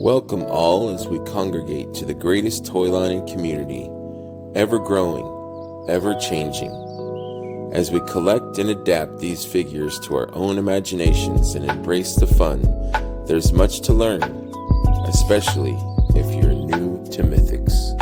Welcome all as we congregate to the greatest toy line in community, ever growing, ever changing. As we collect and adapt these figures to our own imaginations and embrace the fun, there's much to learn, especially if you're new to Mythics.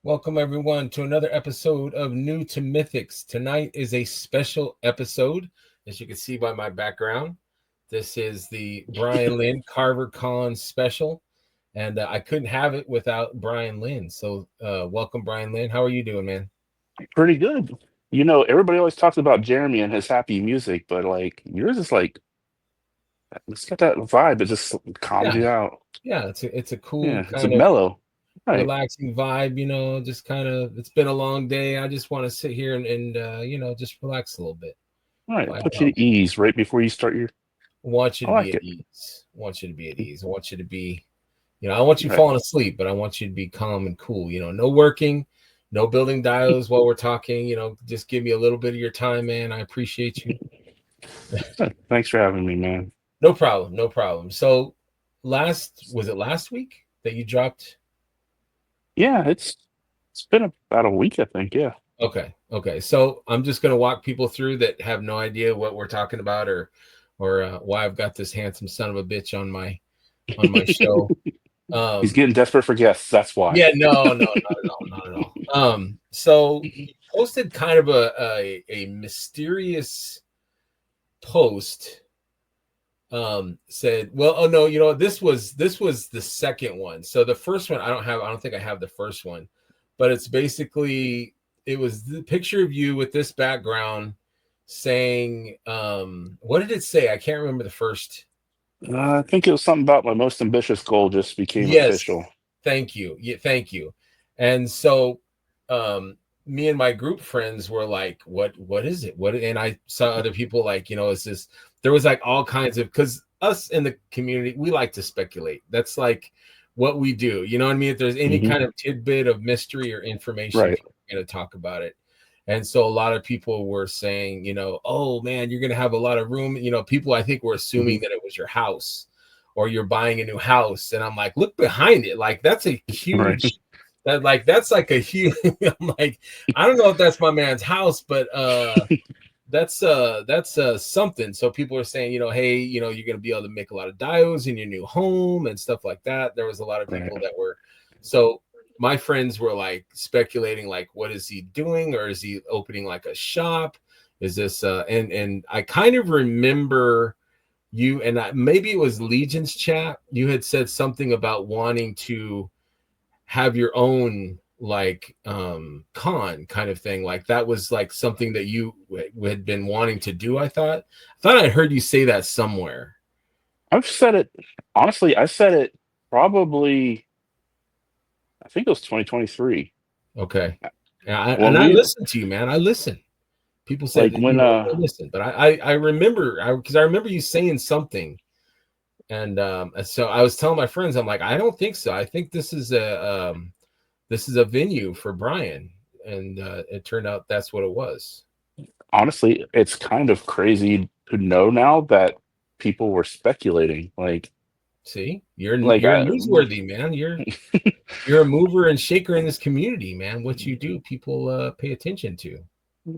Welcome everyone to another episode of New to Mythics. Tonight is a special episode, as you can see by my background. This is the Bryan Lynn Karvar-Kon special, and I couldn't have it without Bryan Lynn. So welcome, Bryan Lynn. How are you doing, man? Pretty good. You know, everybody always talks about Jeremy and his happy music, but like yours is like it's got that vibe. It just calms Yeah, you out. yeah. It's a cool Yeah, it's a kind of mellow. Right. relaxing vibe. Just kind of. It's been a long day. I just want to sit here and just relax a little bit. Right. Vibe Put you out. to ease right before you start your Want you I to be like at it. ease. Want you to be at ease. I want you to be, I want you Right. falling asleep, but I want you to be calm and cool. No working, no building dials while we're talking. Just give me a little bit of your time, man. I appreciate you. Thanks for having me, man. No problem. No problem. So was it last week that you dropped? Yeah, it's been about a week, I think. Yeah. Okay. Okay. So I'm just going to walk people through that have no idea what we're talking about or why I've got this handsome son of a bitch on my show. He's getting desperate for guests. That's why. Yeah, no, not at all, not at all. So you posted kind of a mysterious post. Said, well, oh no, this was the second one. So the first one, I don't think I have the first one, but it's basically it was the picture of you with this background saying, what did it say? I can't remember the first. I think it was something about my most ambitious goal just became Yes, official. thank you. Yeah, thank you. And so me and my group friends were like, what is it? What and I saw other people like, it's this there was like all kinds of because us in the community, we like to speculate. That's like what we do. You know what I mean? If there's any Hmm. kind of tidbit of mystery or information, Right. people are going to talk about it. And so a lot of people were saying, oh man, you're going to have a lot of room. People I think were Hmm. assuming that it was your house or you're buying a new house. And I'm like, look behind it. Like that's a Right. huge that's like a huge I'm like, I don't know if that's my man's house, but that's something. So people are saying, hey, you're gonna be able to make a lot of diodes in your new home and stuff like that. There was a lot of Right. people that were so my friends were like speculating, like, what is he doing? Or is he opening like a shop? Is this and I kind of remember you and maybe it was Legion's chat. You had said something about wanting to have your own like con kind of thing, like that was like something that you had been wanting to do. I thought I heard you say that somewhere. I've said it honestly. I said it probably. I think it was 2023 Okay. And when I we listen to you, man. I listen. People say like that when I listen, but I remember because I remember you saying something. And so I was telling my friends, I'm like, I don't think so. I think this is a venue for Bryan. And it turned out that's what it was. honestly, it's kind of crazy to know now that people were speculating. See, you're Like you're I, newsworthy, man. You're a mover and shaker in this community, man. What you do, people pay attention to.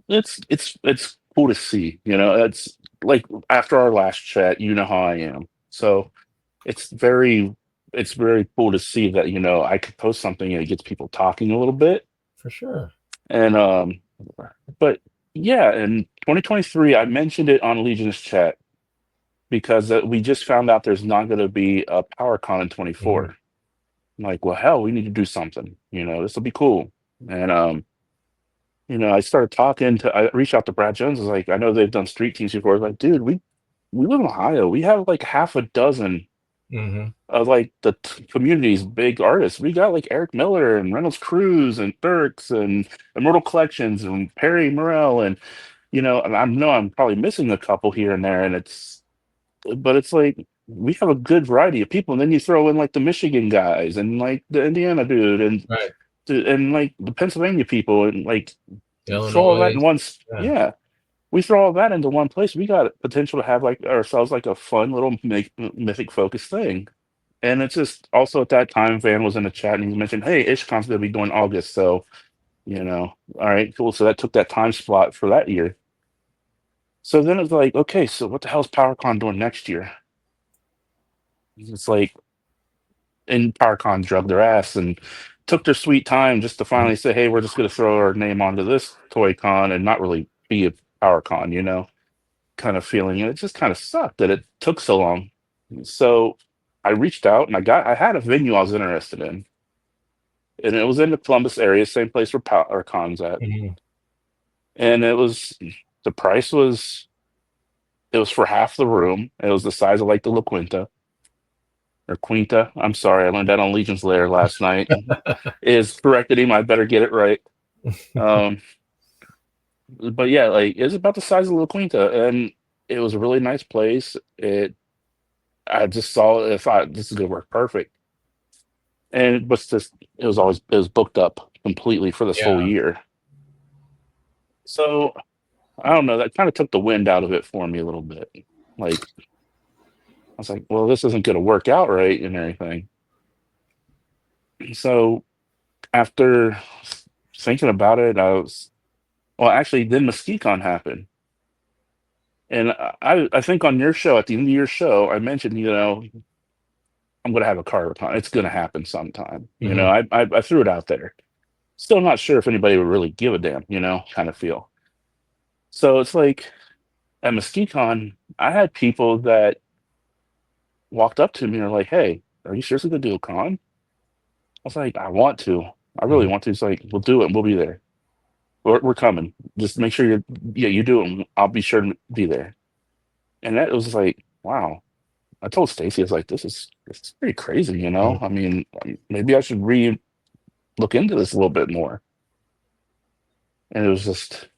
it's cool to see. You know, it's like after our last chat, you know how I am. So it's very it's very cool to see that I could post something and it gets people talking a little bit. For sure. And but yeah, in 2023, I mentioned it on Legion's chat because we just found out there's not going to be a PowerCon in Mhm. 24. I'm like, well, hell, we need to do something. This will be cool. And I started talking to. I reached out to Brad Jones. I was like, I know they've done street teams before. I was like, dude, we live in Ohio. We have like half a dozen Mhm. of like the community's big artists. We got like Eric Miller and Reynolds Cruz and Dirks and Immortal Collections and Perry Morrell and and I know I'm probably missing a couple here and there, and it's but it's like we have a good variety of people, and then you throw in like the Michigan guys and like the Indiana dude Right. and like the Pennsylvania people and like throw all that Illinois. in one. Yeah. Yeah, we throw all that into one place. We got potential to have like ourselves like a fun little mythic focused thing. And it's just also at that time, Van was in the chat and he mentioned, "Hey, IshCon's gonna be doing August, so all right, cool." So that took that time slot for that year. So then it's like, okay, so what the hell is PowerCon doing next year? It's like, and PowerCon drug their ass and took their sweet time just to Mhm. finally say, "Hey, we're just gonna throw our name onto this toy con and not really be a PowerCon," kind of feeling. And it just kind of sucked that it took so long. So I reached out and I had a venue I was interested in, and it was in the Columbus area, same place where PowerCon's at. Mhm. And the price was it was for half the room. It was the size of like the La Quinta or Quinta. I'm sorry, I learned that on Legion's Lair last night. Is corrected him. I better get it right. Um, but yeah, like it's about the size of La Quinta, and it was a really nice place. I just saw it. I thought this is gonna work perfect, and it was booked up completely for this whole Yeah. year. So I don't know. That kind of took the wind out of it for me a little bit. Like I was like, well, this isn't gonna work out right and everything. So after thinking about it, actually then MesquiteCon happened. And I think on your show, at the end of your show, I mentioned, I'm going to have a KarVARKON. It's going to happen sometime. Mhm. I threw it out there. Still not sure if anybody would really give a damn, kind of feel. So it's like at MesquiteCon, I had people that walked up to me and are like, "Hey, are you seriously going to do a con?" I was like, "I want to. I really Mhm. want to." It's like, "We'll do it. And we'll be there. We're coming. Just make sure you do it. And I'll be sure to be there." And that was like, wow. I told Stacy, I was like, "This is pretty crazy, you know. Mhm. I mean, maybe I should look into this a little bit more." And it was just,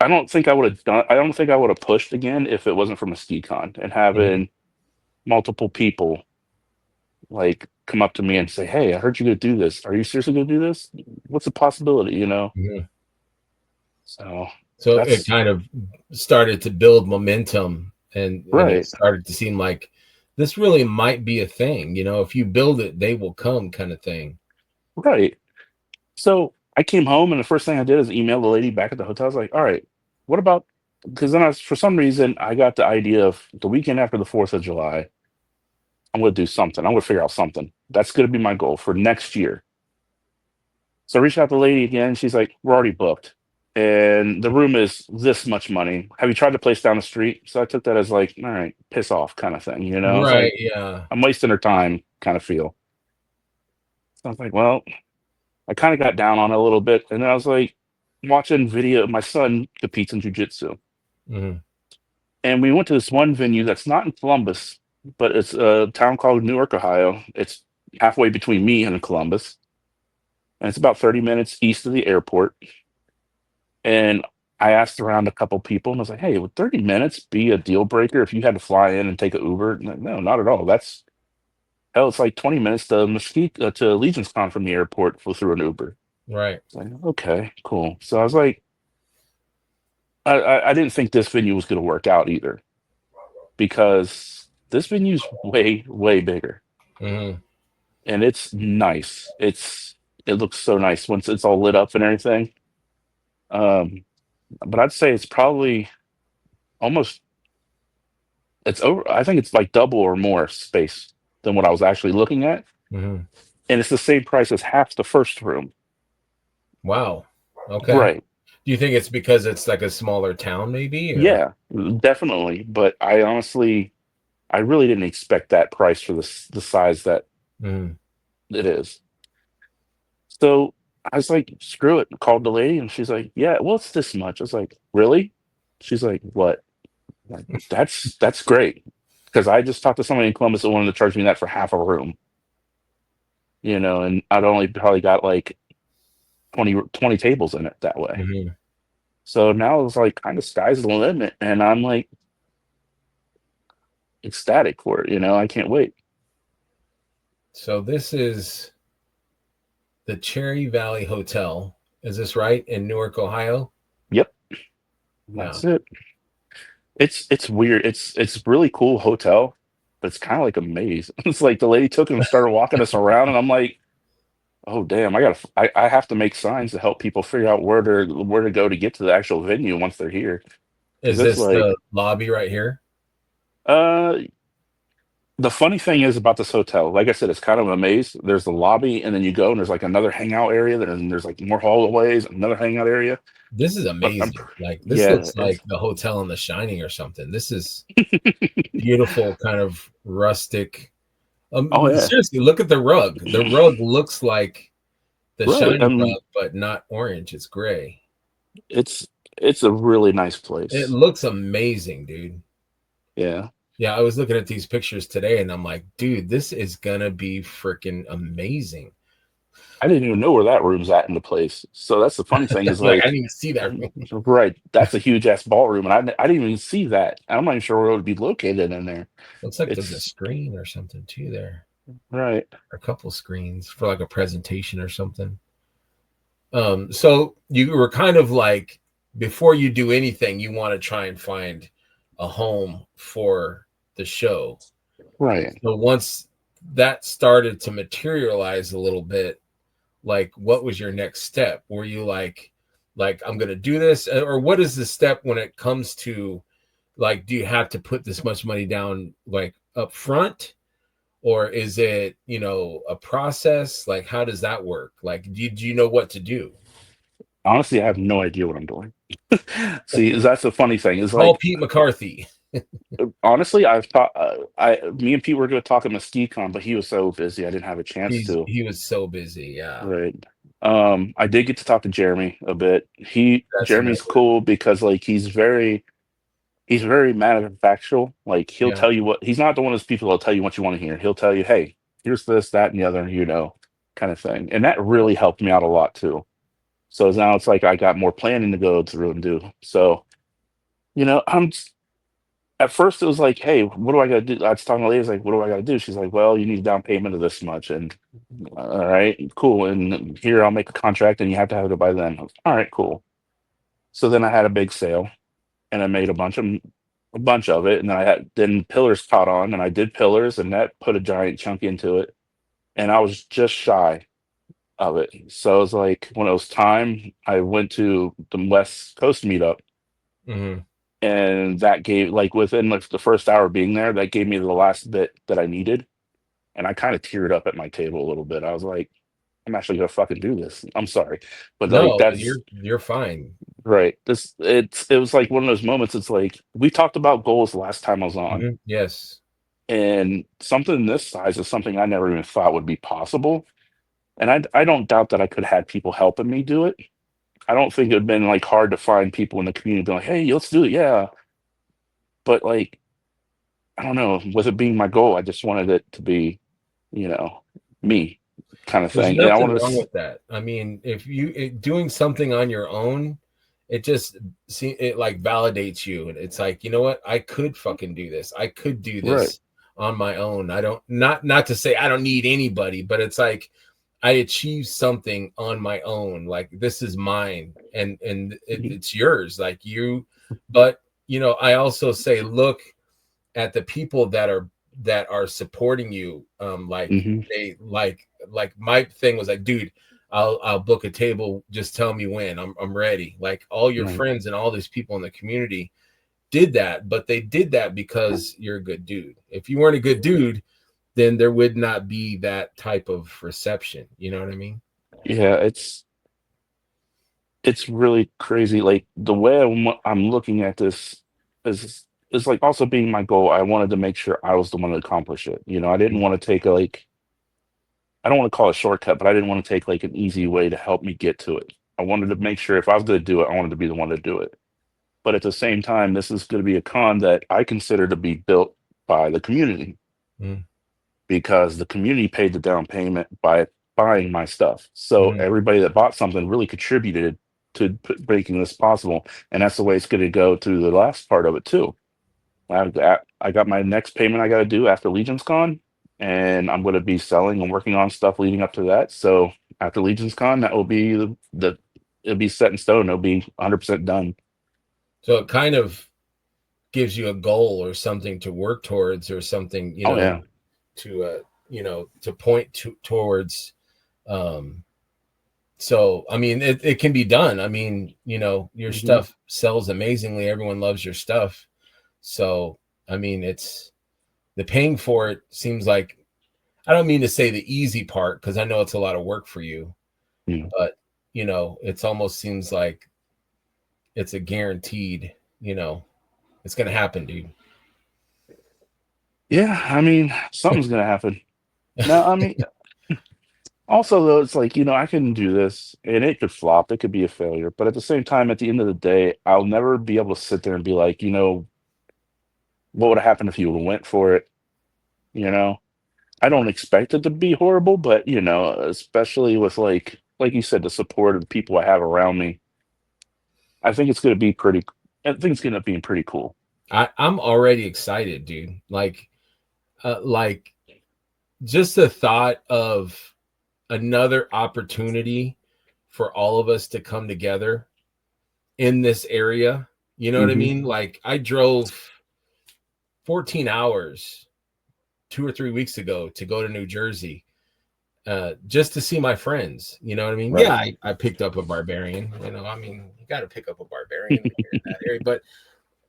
I don't think I would have done. I don't think I would have pushed again if it wasn't for MesquiteCon and Mhm. having multiple people like come up to me and say, "Hey, I heard you gonna do this. Are you seriously gonna do this? What's the possibility?" Mhm. So So it that's kind of started to build momentum, and it right, started to seem like this really might be a thing. If you build it, they will come, kind of thing. right. So I came home and the first thing I did is email the lady back at the hotel. I was like, "All right, what about?" Because then for some reason, I got the idea of the weekend after the 4th of July. I'm going to do something. I'm going to figure out something. That's going to be my goal for next year. So I reached out to the lady again. She's like, "We're already booked. And the room is this much money. Have you tried the place down the street?" So I took that as like, all right, piss off kind of thing. It's Right. like, Yeah. I'm wasting her time kind of feel. So I was like, well, I kind of got down on it a little bit. And then I was like, watching video. My son competes in jujitsu. Mhm. And we went to this one venue that's not in Columbus, but it's a town called Newark, Ohio. It's halfway between me and Columbus. And it's about 30 minutes east of the airport. And I asked around a couple people and I was like, "Hey, would 30 minutes be a deal breaker if you had to fly in and take an Uber?" And like, no, not at all. That's hell, it's like 20 minutes to Mesquite to Legion's Con from the airport through an Uber. Right. It's like, okay, cool. So I was like, I didn't think this venue was going to work out either because this venue's way, way bigger Mhm. and it's nice. It looks so nice once it's all lit up and everything. Um, but I'd say it's probably almost it's over. I think it's like double or more space than what I was actually looking at, Mhm. and it's the same price as half the first room. Wow. Okay. Right. Do you think it's because it's like a smaller town, maybe, or? Yeah, definitely. But I really didn't expect that price for the size that Mhm. it is. So I was like, screw it. Called the lady, and she's like, "Yeah, well, it's this much." I was like, "Really?" She's like, "What?" I'm like, that's great because I just talked to somebody in Columbus that wanted to charge me that for half a room, and I'd only probably got like 20 tables in it that way. Mhm. So now it's like kind of sky's the limit. And I'm like, ecstatic for it. I can't wait. So this is the Cherry Valley Hotel. Is this right in Newark, Ohio? Yep, Yeah. that's it. It's weird. It's really cool hotel, but it's kind of like a maze. It's like the lady took and started walking us around, and I'm like, oh damn, I have to make signs to help people figure out where to go to get to the actual venue once they're here. Because Is it's this like, the lobby right here? uh, the funny thing is about this hotel, like I said, it's kind of a maze. There's the lobby, and then you go, and there's like another hangout area. There's like more hallways, another hangout area. This is But amazing. Like this yeah, looks like the hotel in The Shining or something. This is beautiful, kind of rustic. oh yeah, Seriously, look at the rug. The rug looks like the right. I Shining mean, rug, but not orange. It's gray. it's it's a really nice It place. looks amazing, dude. Yeah. Yeah, I was looking at these pictures today and I'm like, dude, this is gonna be freaking amazing. I didn't even know where that room's at in the place. So that's the funny thing is Like, I like, didn't even see that room. right, that's a huge ass ballroom, and I didn't even see that. I'm not even sure where it would be located in there. Looks like there's a It's screen or something too there. right. Or a couple screens for like a presentation or something. So you were kind of like before you do anything, you want to try and find a home for the show. Right. So once that started to materialize a little bit, like what was your next step? Were you like I'm gonna do this, or what is the step when it comes to like do you have to put this much money down like up front, or is it a process? Like how does that work? Like do you know what to do? Honestly, I have no idea what I'm doing. See, that's the funny thing is Call like, Pete McCarthy. honestly, I've taught, me and Pete were going to talk at MesquiCon, but he was so busy, I didn't have a chance to. He was so busy. Yeah, Right. I did get to talk to Jeremy a bit. that's Jeremy's another. cool because like he's very matter of factual. Like he'll Yeah. tell you what he's not the one of those people that'll tell you what you want to hear. He'll tell you, hey, here's this, that, and the other, kind of thing. And that really helped me out a lot too. So now it's like I got more planning to go through and do. So, at first it was like, hey, what do I gotta do? I was talking to the lady, I was like, what do I gotta do? She's like, well, you need a down payment of this much. And all right, cool. And here I'll make a contract and you have to have it by then. All right, cool. So then I had a big sale and I made a bunch of it, and then pillars caught on, and I did pillars, and that put a giant chunk into it, and I was just shy of it. So it was like when it was time, I went to the West Coast meetup, Hmm. and that gave like within like the first hour being there, that gave me the last bit that I needed, and I kind of teared up at my table a little bit. I was like, I'm actually gonna fucking do this. I'm sorry, but like No, that's you're fine. right. It was like one of those moments. It's like we talked about goals last time I was on. Yes. And something this size is something I never even thought would be possible. And I don't doubt that I could have had people helping me do it. I don't think it would have been like hard to find people in the community be like, hey, let's do it. Yeah. But like, I don't know, with it being my goal, I just wanted it to be, you know, me kind of There's thing. And I nothing wanted to, wrong with that. I mean, if doing something on your own, it just it like validates you, and it's like, you know what? I could fucking do this. I could do right. this on my own. I don't not to say I don't need anybody, but it's like I achieved something on my own. Like this is mine, and it's yours. Like you, but I also say look at the people that are supporting you. Like Hmm. they like my thing was like, dude, I'll book a table, just tell me when. I'm ready. Like all your Right. friends and all these people in the community did that, but they did that because you're a good dude. If you weren't a good dude, then there would not be that type of reception. You know what I mean? Yeah. It's really crazy. Like the way I'm looking at this is like also being my goal. I wanted to make sure I was the one to accomplish it. I didn't want to take a like I don't want to call it a shortcut, but I didn't want to take like an easy way to help me get to it. I wanted to make sure if I was going to do it, I wanted to be the one to do it. But at the same time, this is going to be a con that I consider to be built by the community Mm, because the community paid the down payment by buying my stuff. So mm. everybody that bought something really contributed to making this possible, and that's the way it's going to go through the last part of it too. I got my next payment I got to do after Legion's Con, and I'm going to be selling and working on stuff leading up to that. So after Legion's Con, that will be it'll be set in stone. It'll be 100% done. So it kind of gives you a goal or something to work towards, or something, Oh yeah. to point towards. So I mean, it can be done. I mean, your stuff sells amazingly. Everyone loves your stuff. So I mean, it's the paying for it seems like, I don't mean to say the easy part, because I know it's a lot of work for you, but it's almost seems like it's a guaranteed, it's gonna happen, dude. Yeah, I mean, something's gonna happen. Now, I mean, also though, it's like, I can do this and it could flop, it could be a failure, but at the same time, at the end of the day, I'll never be able to sit there and be like, what would have happened if you would have went for it? You know, I don't expect it to be horrible, but especially with like you said, the support of the people I have around me, I think it's gonna be pretty. I think it's gonna end up being pretty cool. I'm already excited, dude. Like just the thought of another opportunity for all of us to come together in this area. You know what I mean? Like, I drove 14 hours 2 or 3 weeks ago to go to New Jersey, just to see my friends. You know what I mean? Right. Yeah, I picked up a barbarian. I mean, you got to pick up a barbarian when you're in that area.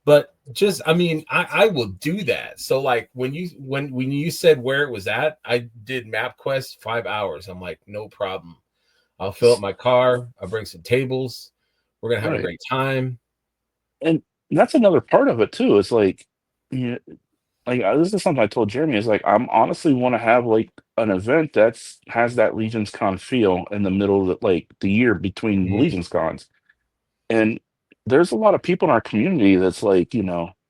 But just, I mean, I will do that. So like when you said where it was at, I did MapQuest 5 hours. I'm like, no problem. I'll fill up my car. I'll bring some tables. We're gonna have a Right. great time. And that's another part of it too. It's like, you know, this is something I told Jeremy. Is like I'm honestly want to have like an event that's has that Legion's Con feel in the middle of the year between the Mhm. Legion's Cons. And there's a lot of people in our community that's like,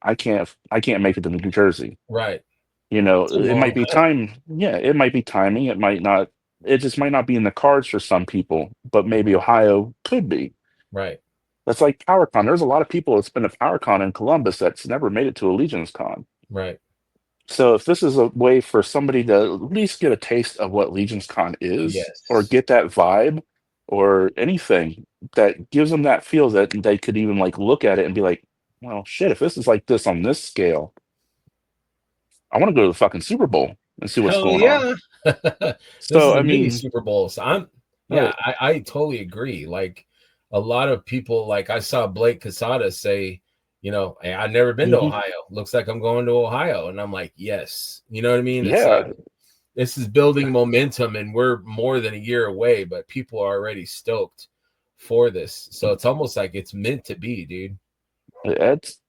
I can't make it to New Jersey. Right. It's a It might long be hike. time. Yeah, it might be timing. It might not. It just might not be in the cards for some people, but maybe Ohio could be. Right. That's like PowerCon. There's a lot of people that's been to PowerCon in Columbus that's never made it to a Legion's Con. Right. So if this is a way for somebody to at least get a taste of what Legion's Con is, or Yes. get that vibe, or anything that gives them that feel that they could even like look at it and be like, well, shit, if this is like this on this scale, I want to go to the fucking Super Bowl and see what's Hell going on. yeah. This So is I a mini mean, Super Bowl. So right. I totally agree. Like, a lot of people, like I saw Blake Casada say, hey, I've never been to Hmm. Ohio. Looks like I'm going to Ohio. And I'm like, yes. You know what I mean? It's Yeah, like, this is building momentum, and we're more than a year away, but people are already stoked for this. So it's almost like it's meant to be, dude. it's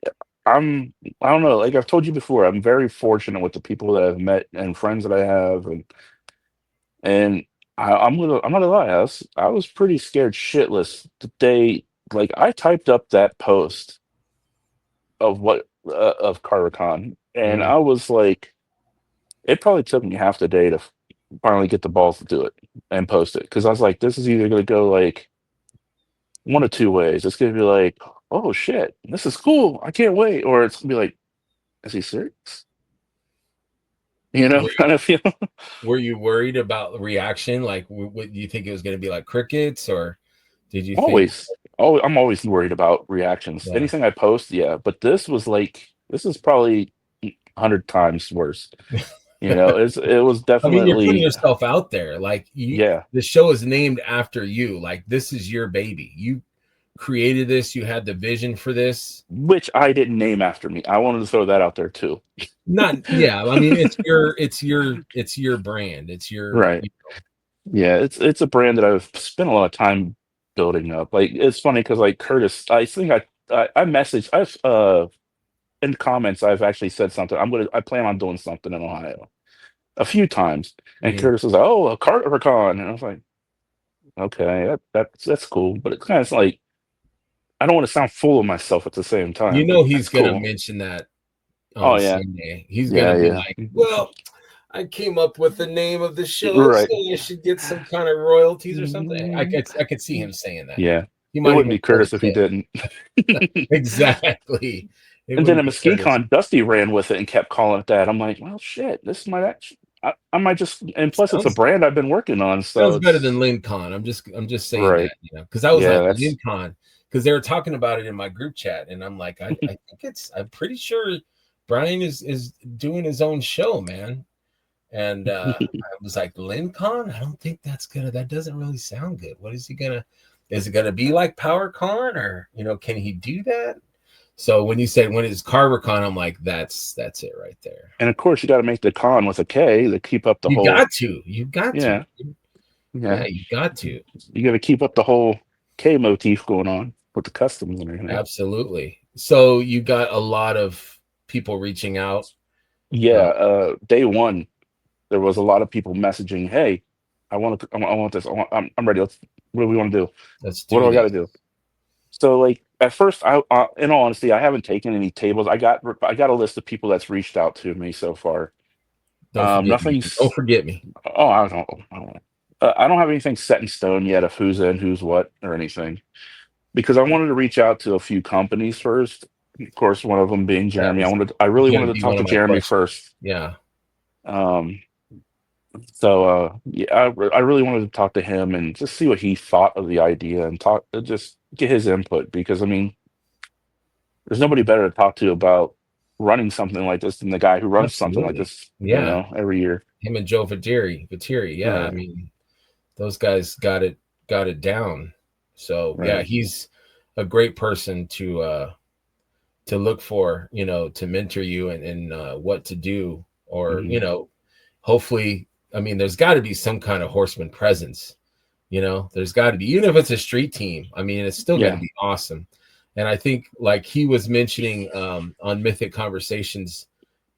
I'm I don't know, like I've told you before, I'm very fortunate with the people that I've met and friends that I have, and I'm not gonna lie, I was pretty scared shitless the day, like I typed up that post of of KarVARKON, and Mhm. I was like, it probably took me half the day to finally get the balls to do it and post it, because I was like, this is either gonna go like one of two ways. It's gonna be like, oh shit, this is cool, I can't wait, or it's gonna be like, is he serious? Were you, Kind of feel. were you worried about the reaction? Like, what do you think it was going to be, like crickets, or did you think, Always. Oh, I'm always worried about reactions. yeah? Anything I post, yeah. But this is probably 100 times worse. It was I mean, you're putting definitely, yourself out there. Like, yeah. the show is named after you. Like, this is your baby. You created this. You had the vision for this. Which I didn't name after me. I wanted to throw that out there too. Not, yeah. I mean, it's your brand. It's your, Right. Yeah. It's a brand that I've spent a lot of time building up. Like it's funny because like Curtis, I think I messaged in comments I've actually said something. I plan on doing something in Ohio a few times, and Mhm. Curtis was like, "Oh, a Karvar-Kon," and I was like, "Okay, that's cool," but it's kind of like I don't want to sound full of myself at the same time, but He's that's gonna cool. mention that Oh on yeah, Sunday. He's gonna yeah, be yeah. like, "Well, I came up with the name of the show, so Right. I should get some kind of royalties or something." I Mm, could I could see him saying that. yeah, He it might wouldn't even be pull the Curtis if he clip. didn't. Exactly. It And then wouldn't at be fair to. MesquiteCon, Dusty ran with it and kept calling it that. I'm like, well, shit, this might actually. I might just, and plus it's a Sounds brand I've been working on, so sounds better than it's Lynn. I'm just saying right. that, because I was Yeah, like that's Lynn, because they were talking about it in my group chat, and I'm like, I think I'm pretty sure Bryan is doing his own show, man. And I was like, Lynn, I don't think that doesn't really sound good. What is he gonna? Is it gonna be like PowerCon, or can he do that? So when you said when it's KarVARKON, I'm like, that's it right there. and of course you got to make the con with a K to keep up the You whole. got to, you got to, Yeah, yeah, yeah. you got to. You got to keep up the whole K motif going on with the customs and everything. Absolutely. So you got a lot of people reaching out. Yeah, Uh, day one there was a lot of people messaging, "Hey, I want this. I'm ready. What do we want to do? let's What do do I got to this. do?" So like at first, in all honesty, I haven't taken any tables. I got a list of people that's reached out to me so far. Don't forget me. Don't Nothing's. forget me. Oh, I don't have anything set in stone yet of who's in, who's what, or anything because I wanted to reach out to a few companies first. Of course, one of them being That Jeremy. was I really going wanted to to be talk one to of my Jeremy questions. first. Yeah, Um, yeah, I really wanted to talk to him and just see what he thought of the idea and just get his input because I mean, there's nobody better to talk to about running something like this than the guy who runs something like absolutely. this, Yeah, every year. him and Joe Viteri. Yeah, I Right, mean, those guys got it down. So yeah, right. he's a great person to look for, to mentor you and what to do, or Hmm. hopefully, I mean, there's got to be some kind of horseman presence. There's got to be, even if it's a street team. I mean, it's still going to Yeah. be awesome. And I think, like he was mentioning on Mythic Conversations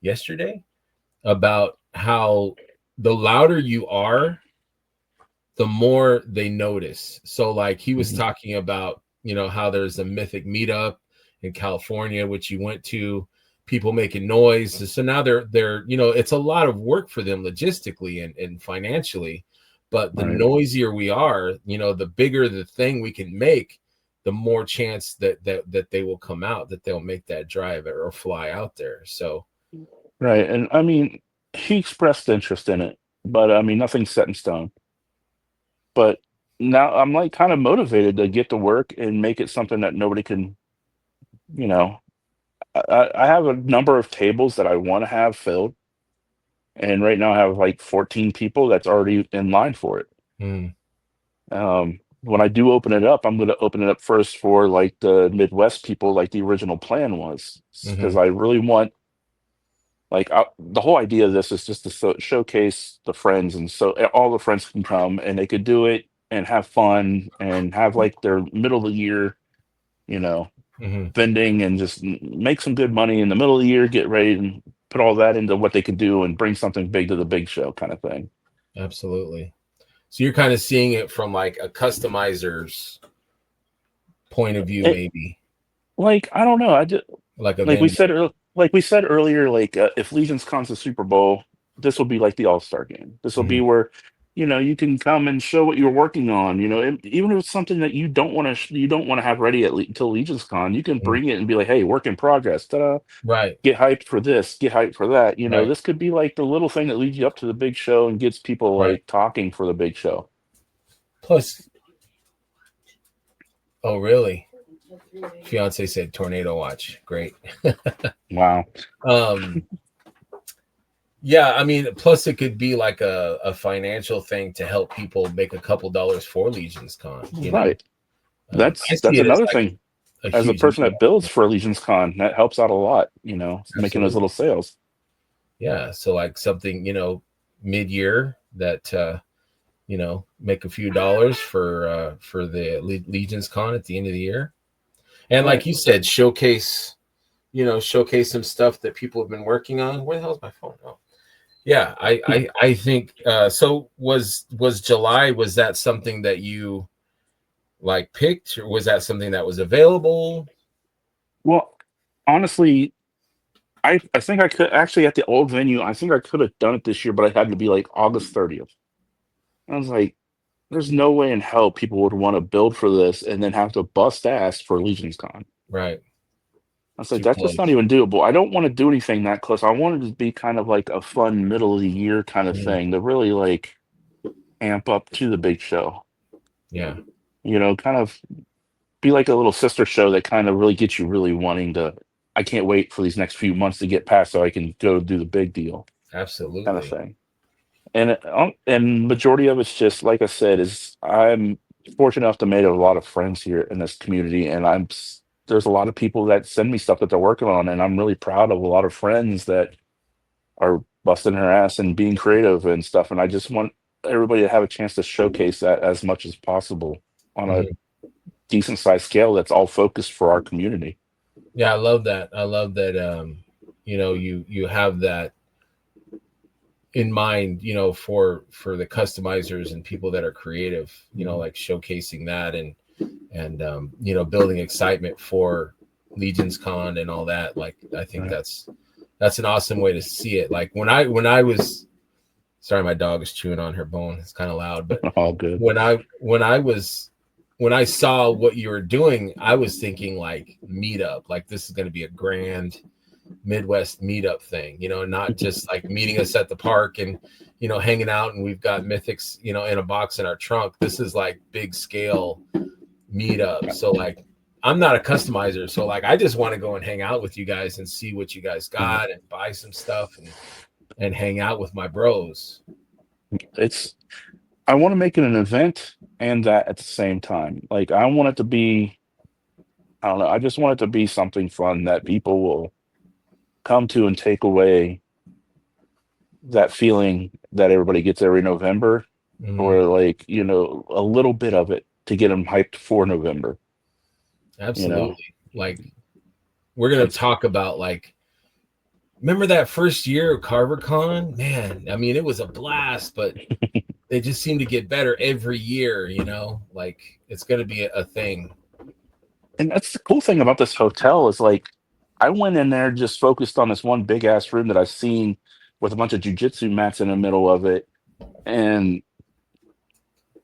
yesterday, about how the louder you are, the more they notice. So like he was Hmm. talking about, how there's a Mythic meetup in California, which you went to, people making noise. So now they're, it's a lot of work for them logistically and financially. But the Right, noisier we are, the bigger the thing we can make, the more chance that they will come out, that they'll make that drive or fly out there. So right. And I mean, he expressed interest in it, but I mean, nothing's set in stone. But now I'm like kind of motivated to get to work and make it something that nobody can, you know, I have a number of tables that I want to have filled, and right now I have like 14 people that's already in line for it. mm, When I do open it up, I'm going to open it up first for like the Midwest people, like the original plan was, because mhm, I really want like the whole idea of this is just to showcase the friends, and so all the friends can come and they could do it and have fun and have like their middle of the year, you know, mhm, vending and just make some good money in the middle of the year, get ready and put all that into what they could do and bring something big to the big show kind of thing. absolutely. So you're kind of seeing it from like a customizer's point of view, It, maybe like I don't know, I just like a like we vendor. said like we said earlier, like if Legion's Con's the Super Bowl, this will be like the All-Star game. This will be Mhm, where you can come and show what you're working on. Even if it's something that you don't want to have ready till Legion's Con, you can mhm. bring it and be like, hey, work in progress. Ta-da! Right, Get hyped for this, get hyped for that. right, This could be like the little thing that leads you up to the big show and gets people right. like talking for the big show. Plus, oh, really? Fiance said tornado watch. Great. Wow. Um, yeah, I mean, plus it could be like a financial thing to help people make a couple dollars for Legion's Con. Right. I see That's it as another like thing. a As a huge person that builds network. for Legion's Con, that helps out a lot, making those Absolutely. little sales. Yeah. So like something, mid-year that make a few dollars for the Legion's Con at the end of the year. And like Right. you said, showcase some stuff that people have been working on. Where the hell's my phone? Oh. Yeah, I think so. Was July, was that something that you like picked, or was that something that was available? Well, honestly, I think I could actually at the old venue, I think I could have done it this year, but I had to be like August 30th. I was like, there's no way in hell people would want to build for this and then have to bust ass for Legion's Con. Right. I was like, Too that's just not close. even doable. I don't want to do anything that close. I wanted it to be kind of like a fun middle of the year kind of Mhm. thing to really like amp up to the big show. Yeah, Kind of be like a little sister show that kind of really gets you really wanting to. I can't wait for these next few months to get past so I can go do the big deal kind of absolutely. thing. And majority of it's just like I said is I'm fortunate enough to make a lot of friends here in this community, and there's a lot of people that send me stuff that they're working on, and I'm really proud of a lot of friends that are busting their ass and being creative and stuff. And I just want everybody to have a chance to showcase that as much as possible on a Mhm. decent sized scale that's all focused for our community. Yeah, I love that. I love that. You have that in mind, for the customizers and people that are creative, like showcasing that and building excitement for Legions Con and all that. Like, I think Right. that's an awesome way to see it. Like when I was sorry, my dog is chewing on her bone. It's kind of loud, but All good. when I saw what you were doing, I was thinking like meetup, like this is going to be a grand Midwest meetup thing, not just like meeting us at the park and hanging out and we've got Mythics, in a box in our trunk. This is like big scale meetup. So like I'm not a customizer, so like I just want to go and hang out with you guys and see what you guys Right. got and buy some stuff and hang out with my bros. It's I want to make it an event and that at the same time. Like I want it to be, I don't know, I just want it to be something fun that people will come to and take away that feeling that everybody gets every November, Mhm. or like, a little bit of it to get them hyped for November. You know, Absolutely. Like we're gonna it's talk about like remember that first year of Karvar-Kon? Man, I mean it was a blast, but they just seem to get better every year, like it's going to be a thing. and that's the cool thing about this hotel is like I went in there just focused on this one big ass room that I've seen with a bunch of jujitsu mats in the middle of it. And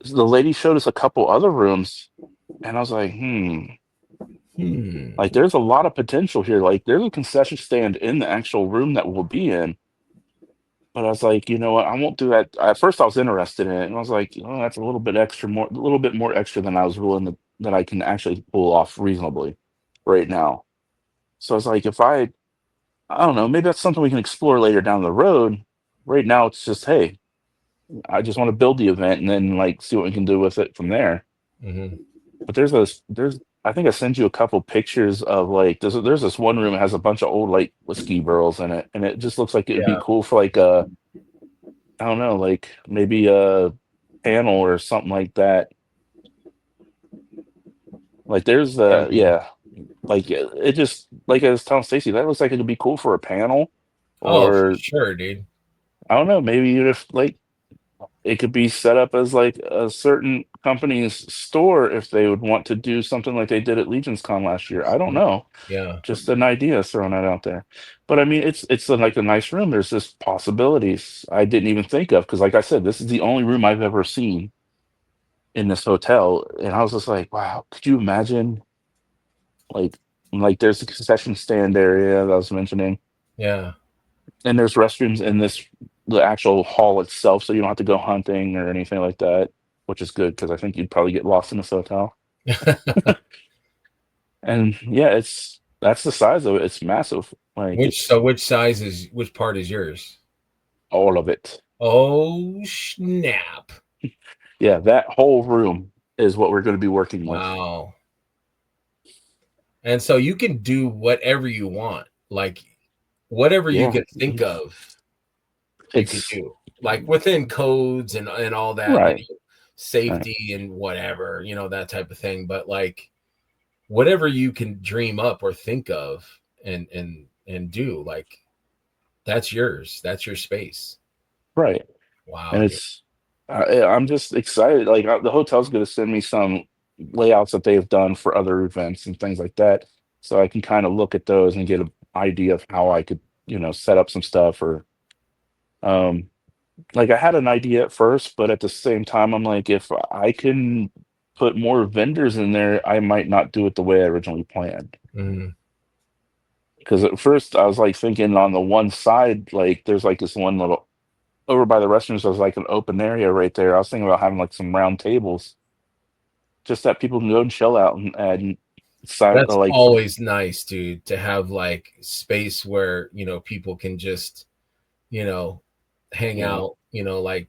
the lady showed us a couple other rooms, and I was like, Hmm. like there's a lot of potential here. Like there's a concession stand in the actual room that we'll be in. But I was like, you know what? I won't do that. At first, I was interested in it, and I was like, oh, that's a little bit extra, a little bit more extra than I was willing to, that I can actually pull off reasonably right now. So I was like, I don't know, maybe that's something we can explore later down the road. Right now, it's just, hey, I just want to build the event and then like see what we can do with it from there. Hmm. But there's I think I sent you a couple pictures of like there's this one room that has a bunch of old like whiskey barrels in it, and it just looks like it would be Yeah. cool for like a, I don't know, like maybe a panel or something like that. Like there's Yeah, the man. yeah, like it just like I was telling Stacy, that looks like it could be cool for a panel, Oh, for or sure, dude. I don't know, maybe if like it could be set up as like a certain company's store if they would want to do something like they did at Legion's Con last year. I don't Mm. know. Yeah. Just an idea throwing that out there. But I mean, it's like a nice room. There's just possibilities I didn't even think of because, like I said, this is the only room I've ever seen in this hotel, and I was just like, wow, could you imagine? Like, like there's a concession stand area that I was mentioning, Yeah. and there's restrooms in the actual hall itself, so you don't have to go hunting or anything like that, which is good because I think you'd probably get lost in this hotel. And yeah, it's that's the size of it. It's massive. Like it's Which part is yours? all of it. Oh, snap. Yeah, that whole room is what we're going to be working with. Wow. And so you can do whatever you want. Like whatever you Yeah, can think of, you can it's do. Like within codes and all that, right. Right. safety and whatever, that type of thing. But like whatever you can dream up or think of and do, like that's yours. That's your space. Right. And Wow, dude. it's I'm just excited. Like the hotel's going to send me some layouts that they've done for other events and things like that, so I can kind of look at those and get an idea of how I could, set up some stuff or um like I had an idea at first, but at the same time, I'm like, if I can put more vendors in there, I might not do it the way I originally planned. Mhm. Because at first I was like thinking on the one side, like there's like this one little over by the restrooms, there's like an open area right there. I was thinking about having like some round tables, just that people can go and chill out and sign That's like always nice, dude, to have like space where, people can just, you know, hang yeah, out, like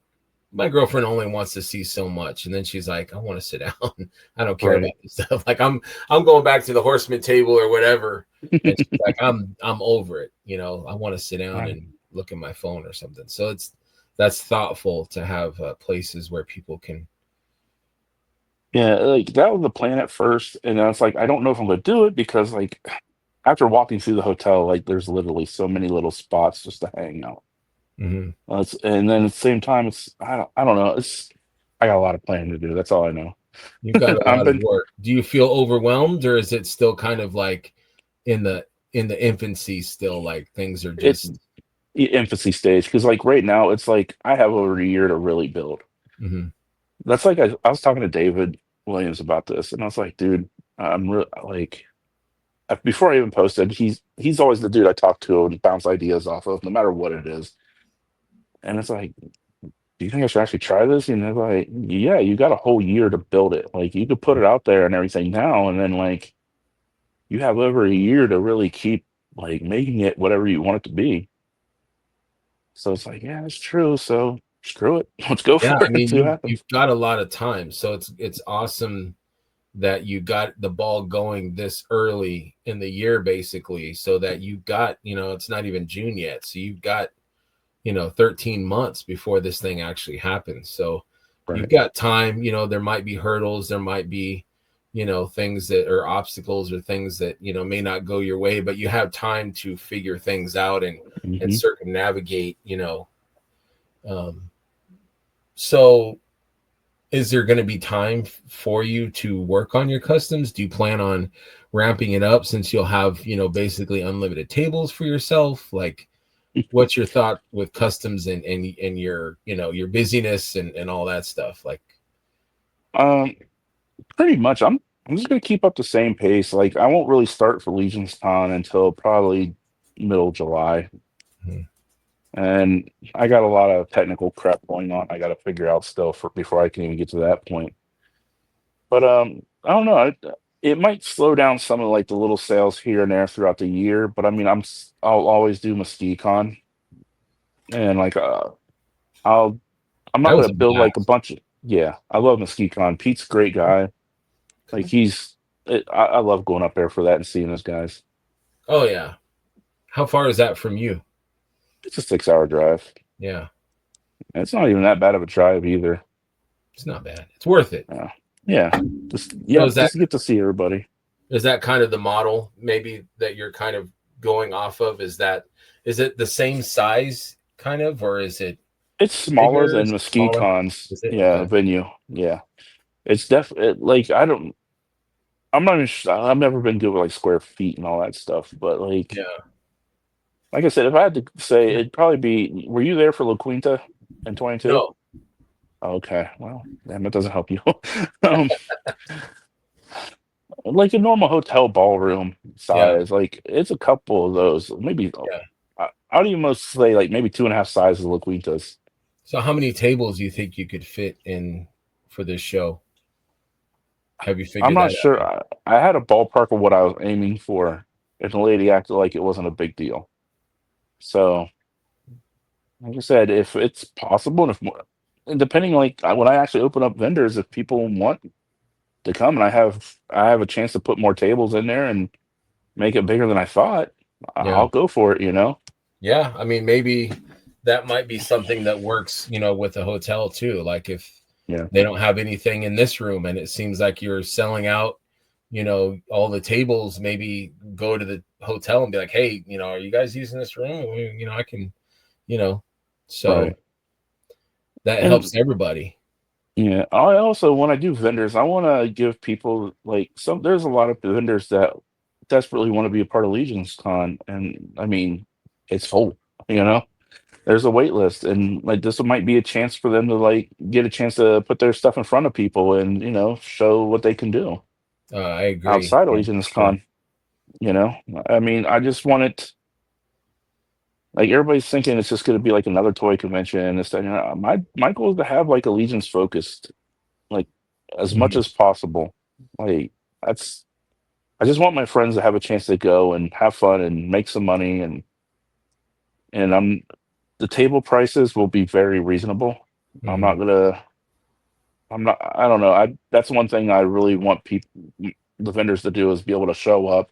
my girlfriend only wants to see so much. And then she's like, I want to sit down. I don't care about right. this stuff. Like I'm going back to the horseman table or whatever. And she's like, I'm over it. I want to sit down Right. and look at my phone or something. So that's thoughtful to have places where people can. Yeah, like that was the plan at first, and I was like, I don't know if I'm gonna do it because like after walking through the hotel, like there's literally so many little spots just to hang out. Mhm. And then at the same time, it's I don't know. It's I got a lot of planning to do. That's all I know. You've got a I've lot of been work. Do you feel overwhelmed, or is it still kind of like in the infancy still, like things are it's just. the infancy stage because like right now it's like I have over a year to really build. Mhm. That's like I was talking to David Williams about this, and I was like, dude, I'm really like before I even posted, he's always the dude I talk to and bounce ideas off of, no matter what it is. And it's like, do you think I should actually try this? And they're like, yeah, you got a whole year to build it. Like you could put it out there and everything now, and then like you have over a year to really keep like making it whatever you want it to be. So it's like, yeah, it's true. So screw it. Let's go Yeah, for I it. mean, See what happens. you've got a lot of time, so it's awesome that you got the ball going this early in the year, basically, so that you got, it's not even June yet, so you've got, 13 months before this thing actually happens. So you've Right. got time. There might be hurdles, there might be, things that are obstacles or things that may not go your way, but you have time to figure things out and Hmm. circumnavigate. Um, so is there going to be time for you to work on your customs? Do you plan on ramping it up since you'll have, basically unlimited tables for yourself? Like, what's your thought with customs and your, your busyness and all that stuff? Like, Um, Pretty much. I'm just gonna keep up the same pace. Like I won't really start for Legion's Con until probably middle July. hmm, And I got a lot of technical crap going on. I got to figure out still for before I can even get to that point. But I don't know. It might slow down some of like the little sales here and there throughout the year. But I mean, I'll always do Con, and like I'll I'm not that was gonna a build like a blast. bunch of yeah. I love Con. Pete's a great guy. Like I love going up there for that and seeing those guys. Oh yeah. How far is that from you? It's a 6 hour drive. Yeah, It's not even that bad of a drive either. it's not bad. It's worth it. Yeah, yeah. Just So yeah, just to get to see everybody. is that kind of the model maybe that you're kind of going off of? Is it the same size kind of, or is it It's smaller bigger? than Is it Mesquite smaller? Con's, Is it yeah, okay? venue. Yeah, it's definitely like I don't. I'm not even. I've never been good with like square feet and all that stuff. But Yeah. like I said, if I had to say, it'd probably be. Were you there for La Quinta in 22? No. Okay, well, damn, that doesn't help you. um, like a normal hotel ballroom Yeah. size, like it's a couple of those. Maybe Yeah. I would even most say like maybe two and a half sizes of La Quintas. So how many tables do you think you could fit in for this show? Have you I'm figured not that out sure. yet? I had a ballpark of what I was aiming for, and the lady acted like it wasn't a big deal. So, like I said, if it's possible, and if and depending, like when I actually open up vendors, if people want to come and I have a chance to put more tables in there and make it bigger than I thought, Yeah. I'll go for it. You know? Yeah. I mean, maybe that might be something that works, with a hotel too. Like if Yeah. they don't have anything in this room and it seems like you're selling out, all the tables, maybe go to the hotel and be like, hey, are you guys using this room? I can, you know, so Right. that And helps everybody. yeah, I also when I do vendors, I want to give people like some. There's a lot of vendors that desperately want to be a part of Legion's Con, and I mean, it's full. You know, there's a wait list, and like this might be a chance for them to like get a chance to put their stuff in front of people and show what they can do I agree. outside of Yeah, for Legion's sure. Con. You know, I mean, I just want it. Like everybody's thinking it's just going to be like another toy convention. And it's that, my goal is to have like Allegiance focused, like as much Mhm. as possible. Like that's I just want my friends to have a chance to go and have fun and make some money, and the table prices will be very reasonable. I'm not Mhm. gonna I don't know. I That's one thing I really want people the vendors to do is be able to show up,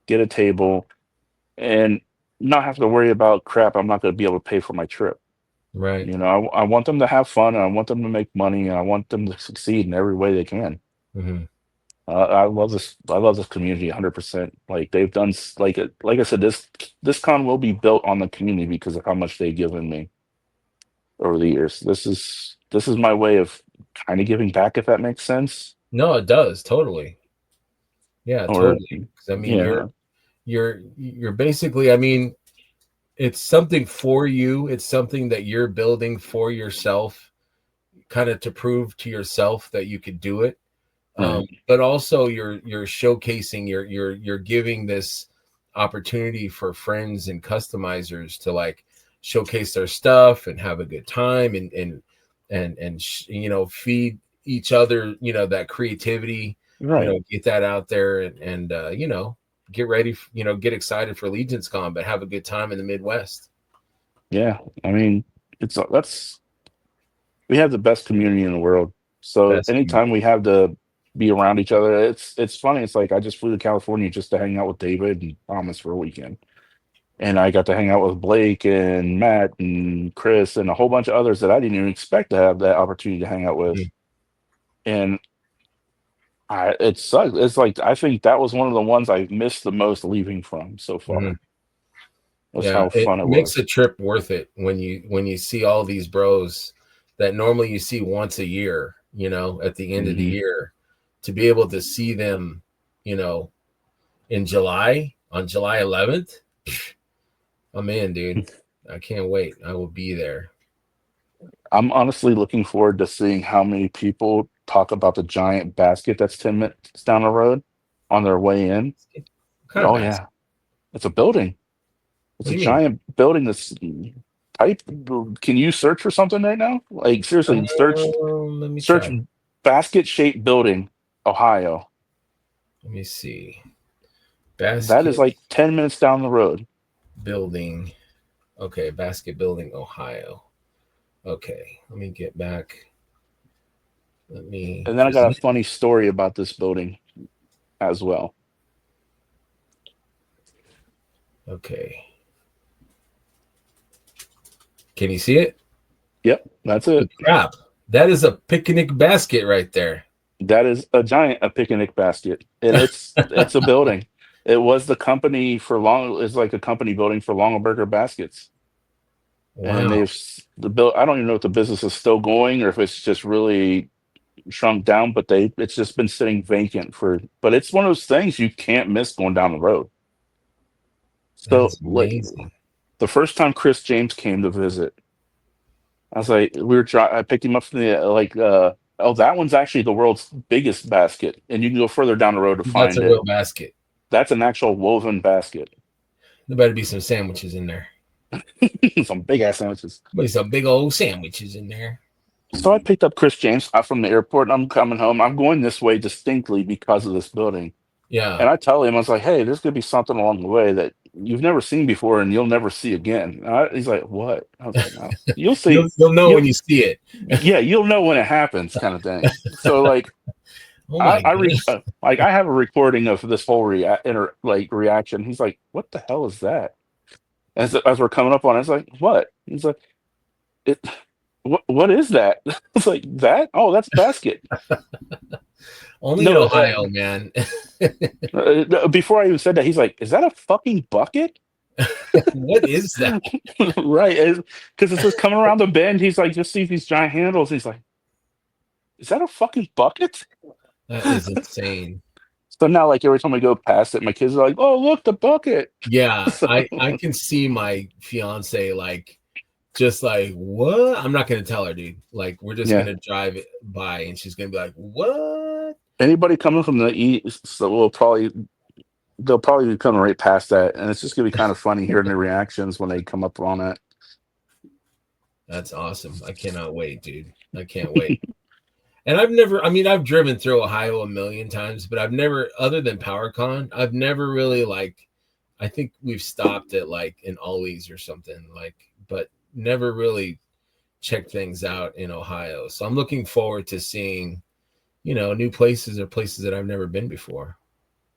get a table, and not have to worry about crap I'm not gonna be able to pay for my trip. Right. You know, I want them to have fun and I want them to make money and I want them to succeed in every way they can. Mhm. I love this. I love this community 100%. Like they've done, like I said, this con will be built on the community because of how much they've given me over the years. This is my way of kind of giving back, if that makes sense. No, it does totally. Yeah, Or totally. 'Cause, I mean, yeah, you're basically. I mean, it's something for you. It's something that you're building for yourself, kind of to prove to yourself that you could do it. right, But also you're showcasing you're giving this opportunity for friends and customizers to like showcase their stuff and have a good time and feed each other, that creativity, right, get that out there and get ready, get excited for Legion's Con, but have a good time in the Midwest. yeah. I mean, that's we have the best community in the world. So Best anytime community. we have to be around each other, it's funny. It's like I just flew to California just to hang out with David and Thomas for a weekend. And I got to hang out with Blake and Matt and Chris and a whole bunch of others that I didn't even expect to have that opportunity to hang out with. Mhm. And it sucks. It's like I think that was one of the ones I missed the most leaving from so Mhm. far. Was Yeah, how it fun it makes a was. trip worth it when you see all these bros that normally you see once a year, at the end of the Hmm. year, to be able to see them, you know, in July on July 11th. I'm in, dude. I can't wait. I will be there. I'm honestly looking forward to seeing how many people talk about the giant basket that's 10 minutes down the road on their way in. What kind of Oh basket? yeah, it's a building. It's What a do you mean? giant building that's type. Can you search for something right now? Like seriously, Let me search try. basket shaped building, Ohio. Let me see. That is Basket like 10 minutes down the road. building. Okay, basket building, Ohio. Okay, let me get back. Let me, And then I got isn't a it? funny story about this building as well. Okay. Can you see it? Yep, that's Holy it. crap. That is a picnic basket right there. That is a picnic basket, and it's a building. It was the company for long. It's like a company building for Longaberger baskets, and Wow. the bill. I don't even know if the business is still going or if it's just really shrunk down. But it's just been sitting vacant for. But it's one of those things you can't miss going down the road. That So is like amazing. the first time Chris James came to visit, I was like, I picked him up from the oh, that one's actually the world's biggest basket, and you can go further down the road to That's find a it. real basket. That's an actual woven basket. There better be some sandwiches in there. Some big ass sandwiches. Be some big old sandwiches in there. So I picked up Chris James from the airport. I'm coming home. I'm going this way distinctly because of this building. Yeah. And I tell him, I was like, hey, there's going to be something along the way that you've never seen before and you'll never see again. He's like, what? I was like, no, you'll You'll, see. you'll know You, when you see it. yeah, you'll know when it happens, kind of thing. So like, Oh my goodness. like I have a recording of this whole reaction. He's like, what the hell is that? As we're coming up on it, it's like, what? He's like, it. What is that? It's like that. Oh, that's basket. Only in No, Ohio, man. before I even said that, he's like, "Is that a fucking bucket?" What is that? Right? Because it's just coming around the bend. He's like, just see these giant handles. He's like, "Is that a fucking bucket?" That is insane. So now, like every time we go past it, my kids are like, "Oh, look, the bucket." Yeah, So, I can see my fiance like just like what? I'm not gonna tell her, dude. Like we're just yeah. gonna drive it by, and she's gonna be like, "What?" Anybody coming from the east so will probably they'll probably be coming right past that, and it's just gonna be kind of funny hearing the reactions when they come up on it. That's awesome. I cannot wait, dude. I can't wait. And I've never, I mean, I've driven through Ohio a million times, but I've never, other than PowerCon, I've never really like, I think we've stopped at like an Ollie's or something like, but never really checked things out in Ohio. So I'm looking forward to seeing, new places or places that I've never been before.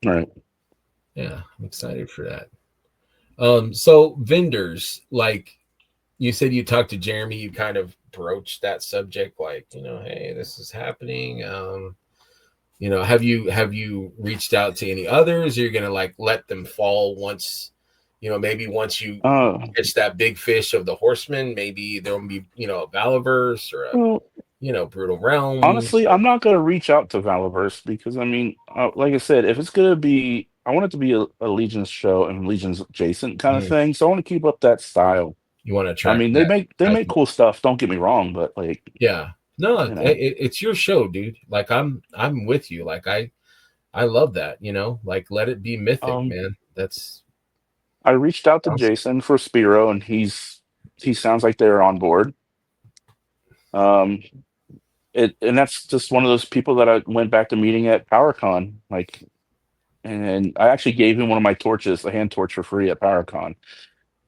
Right. Yeah, I'm excited for that. So vendors, like you said, you talked to Jeremy, you kind of broached that subject, like, hey, this is happening. Have you reached out to any others? You're gonna like let them fall once, maybe once you Uh, catch that big fish of the horseman, maybe there'll be, a Valaverse or a, well, Brutal Realms. honestly, I'm not gonna reach out to Valaverse because I mean, like I said, if it's gonna be, I want it to be a Legends show and Legends adjacent kind of Mhm. thing. So I want to keep up that style. You want to I attract mean, that they as make much. cool stuff. Don't get me wrong, but like, Yeah. No, you know, it's your show, dude. Like I'm with you. Like I love that, like let it be mythic, um, man. That's I reached out to awesome. Jason for Spiro, and he sounds like they're on board. Um, and that's just one of those people that I went back to meeting at PowerCon. Like, and I actually gave him one of my torches, a hand torch, for free at PowerCon.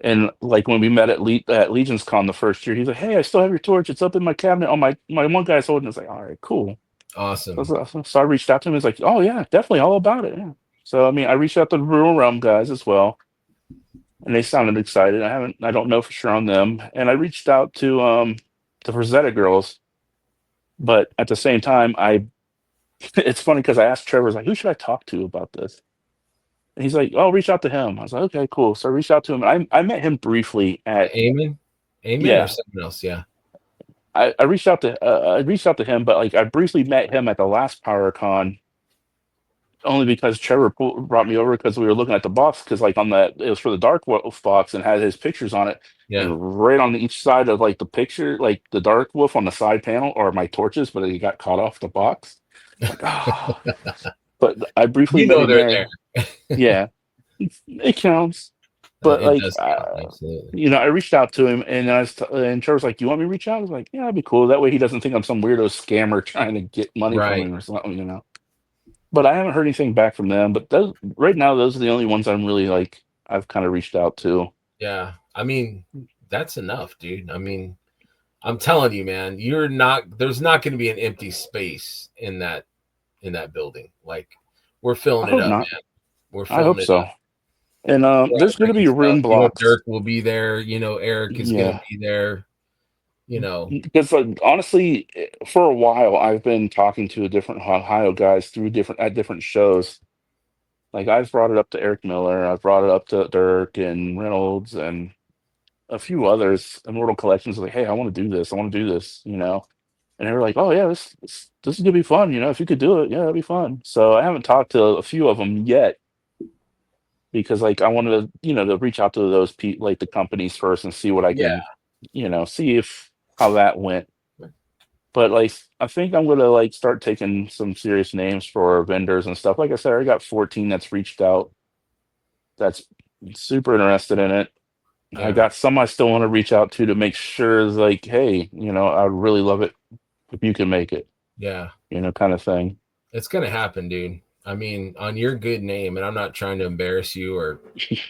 And like when we met at Legion's Con the first year, he's like, "Hey, I still have your torch. It's up in my cabinet. On my one guy's holding." It's like, "All right, cool." Awesome. So I reached out to him. He's like, "Oh yeah, definitely, all about it." Yeah. So I mean, I reached out to the Rural Realm guys as well, and they sounded excited. I don't know for sure on them. And I reached out to the Rosetta girls, but at the same time, it's funny because I asked Trevor, I was like, "Who should I talk to about this?" And he's like, "Oh, reach out to him." I was like, "Okay, cool." So I reached out to him. I met him briefly at Amen. Amen or yeah. something else. Yeah. I reached out to him, but like I briefly met him at the last PowerCon only because Trevor brought me over because we were looking at the box because like on that it was for the Dark Wolf box and had his pictures on it, Yeah. and right on each side of like the picture, like the Dark Wolf on the side panel or my torches, but it got caught off the box. Like, oh, but I briefly met him They're there. there. Yeah, it counts. But It like, does count. Absolutely. I reached out to him, and and Trevor's like, "You want me to reach out?" I was like, "Yeah, that'd be cool. That way, he doesn't think I'm some weirdo scammer trying to get money from Right. him or something." But I haven't heard anything back from them. But those right now, those are the only ones I'm really like I've kind of reached out to. Yeah. I mean, that's enough, dude. I mean, I'm telling you, man, there's not going to be an empty space in that building. Like we're I filling it hope up, not. man. We're I filling hope it so. up. And there's going to Groundbreaking be stuff. room blocks. Dirk will be there. Eric is going to Yeah, be there. You know, because honestly, for a while I've been talking to different Ohio guys through different shows. Like I've brought it up to Eric Miller, I've brought it up to Dirk and Reynolds and a few others, Immortal Collections. Like, hey, I want to do this. I want to do this. And they were like, oh yeah, this is gonna be fun. If you could do it, yeah, that'd be fun. So I haven't talked to a few of them yet because like I wanted to reach out to those people, like the companies first, and see what I yeah, can, see if how that went. But like I think I'm gonna like start taking some serious names for vendors and stuff. Like I said, I got 14 that's reached out, that's super interested in it. I yeah, got some I still want to reach out to make sure, like, hey, I'd really love it if you can make it, yeah. kind of thing. It's gonna happen, dude. I mean, on your good name, and I'm not trying to embarrass you or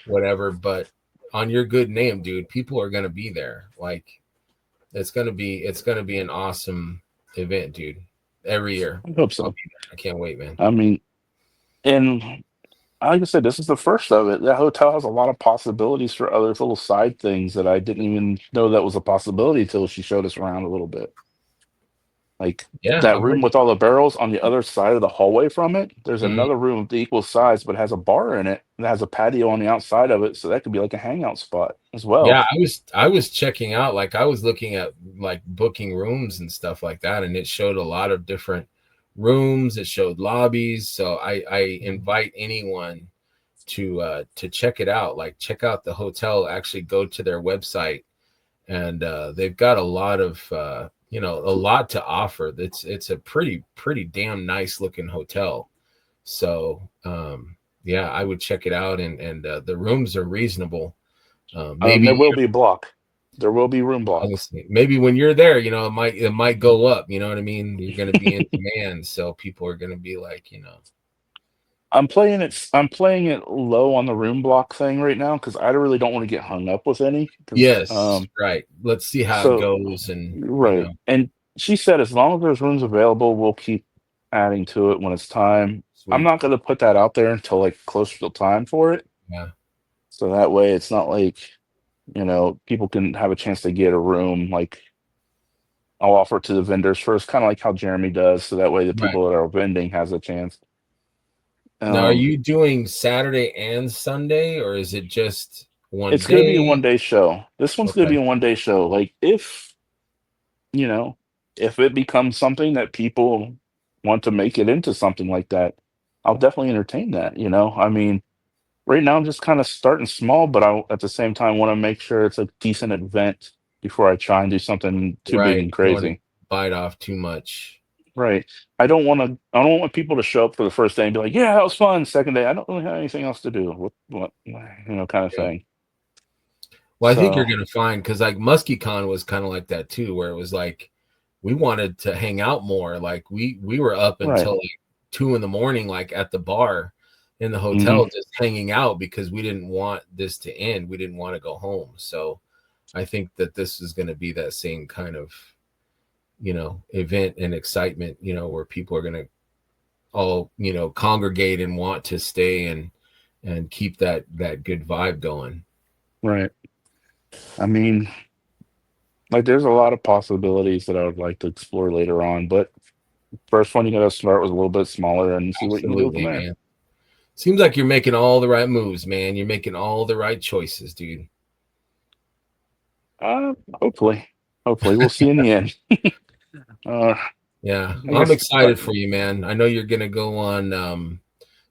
whatever, but on your good name, dude, people are gonna be there. Like it's gonna be an awesome event, dude. Every year. I hope I'll so. be there. I can't wait, man. I mean, and like I said, this is the first of it. That hotel has a lot of possibilities for other little side things that I didn't even know that was a possibility until she showed us around a little bit. Like Yeah, that I'm room ready. with all the barrels on the other side of the hallway from it, there's Mhm. another room of the equal size, but has a bar in it that has a patio on the outside of it. So that could be like a hangout spot as well. Yeah, I was checking out, like I was looking at like booking rooms and stuff like that, and it showed a lot of different rooms. It showed lobbies. So I invite anyone to check it out. Like check out the hotel, actually go to their website, and they've got a lot of a lot to offer. It's a pretty damn nice looking hotel. So yeah, I would check it out, and the rooms are reasonable. Maybe There will be a block. There will be room blocks. honestly, maybe when you're there, it might go up. You know what I mean? You're going to be in demand, so people are going to be like, I'm playing it low on the room block thing right now because I really don't want to get hung up with any. Because yes, right. Let's see how it so goes, and right, and she said as long as there's rooms available, we'll keep adding to it when it's time. I'm sweet, not going to put that out there until like closer to time for it, yeah, so that way it's not like people can have a chance to get a room. Like I'll offer it to the vendors first, kind of like how Jeremy does, so that way the right. people that are vending has a chance. Now, are Um, you doing Saturday and Sunday, or is it just one it's going to be a day? 1 day show. This one's going to Okay, be a 1 day show. Like you know, if it becomes something that people want to make it into something like that, I'll definitely entertain that. I mean, right now I'm just kind of starting small, but I at the same time want to make sure it's a decent event before I try and do something too big right. and You don't want to crazy. bite off too much. Right. I don't want people to show up for the first day and be like, "Yeah, that was fun." Second day, I don't really have anything else to do. What kind of Yeah. thing. Well, I think you're So, gonna find because like MuskyCon was kind of like that too, where it was like we wanted to hang out more. Like we were up right. until like 2 in the morning, like at the bar in the Hmm. hotel, just hanging out because we didn't want this to end. We didn't want to go home. So I think that this is gonna be that same kind of event and excitement, where people are gonna all congregate and want to stay and keep that good vibe going. Right. I mean, like there's a lot of possibilities that I would like to explore later on, but first one you got to start with a little bit smaller and see what you can do from Absolutely, there. man. Seems like you're making all the right moves, man. You're making all the right choices, dude. Hopefully, we'll see in the end. Uh, Yeah, I well, I'm guess. excited for you, man. I know you're gonna go on